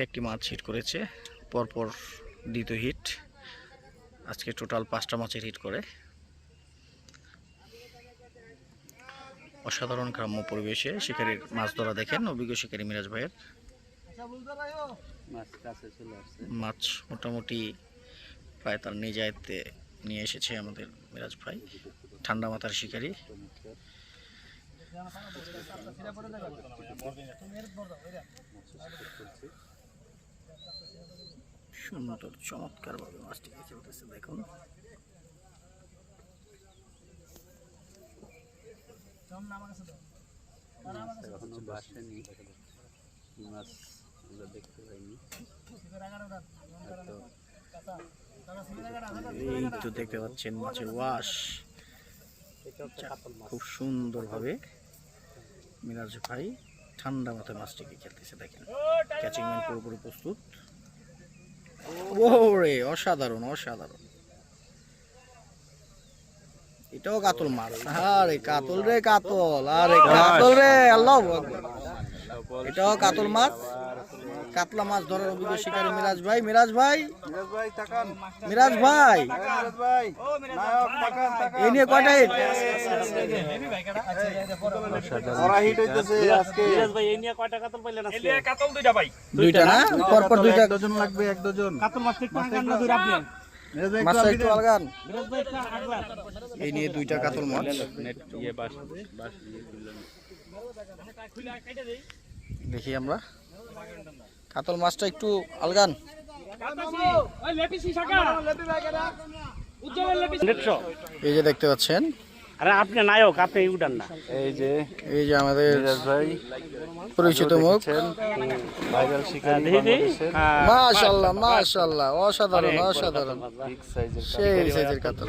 একটি মাছ হিট করেছে, পরপর দ্বিতীয় হিট। আজকে টোটাল 5টা মাছের হিট করে। অসাধারণ গ্রাম্য পরিবেশে শিকারীর মাছ ধরা দেখেন অভিজ্ঞ শিকারী মিরাজ ভাইয়ের। মাছ মোটামুটি প্রায় তার নিজ আয়ত্তে নিয়ে এসেছে আমাদের মিরাজ ভাই, ঠান্ডা মাথার শিকারী। সুন্দর চমৎকার ভাবে মাছটিকে চলতেছে দেখুন। এই তো দেখতে পাচ্ছেন মাছের ওয়াশ, খুব সুন্দর ভাবে মিরাজ ভাই ঠান্ডা মাথায় মাছটিকে খেলতেছে দেখেন। ক্যাচিং ম্যান পুরোপুরি প্রস্তুত। ওরে অসাধারণ অসাধারণ, এটাও কাতল মাছ। আরে কাতল রে কাতল, আরে কাতল রে, আল্লাহু আকবার। এটাও কাতল মাছ, কাতলা মাছ ধরার অভিজ্ঞ শিকারী মিরাজ ভাই। মিরাজ ভাই, মিরাজ ভাই এই নিয়ে কয়টা হিট? দুইটা না, পরপর দুইটা। লাগবে এক ডজন মাছটা একটু আলগান। এই নিয়ে দুইটা কাতল মাছ। দেখি আমরা কাতল মাছটা একটু আলগান। এই যে দেখতে পাচ্ছেন, আরে আপনি নায়ক, আপনি উঠান না। এই যে আমাদের পরিচিত মুখ। মাশাআল্লাহ মাশাআল্লাহ, অসাধারণ অসাধারণ, সেই সাইজের কাতল।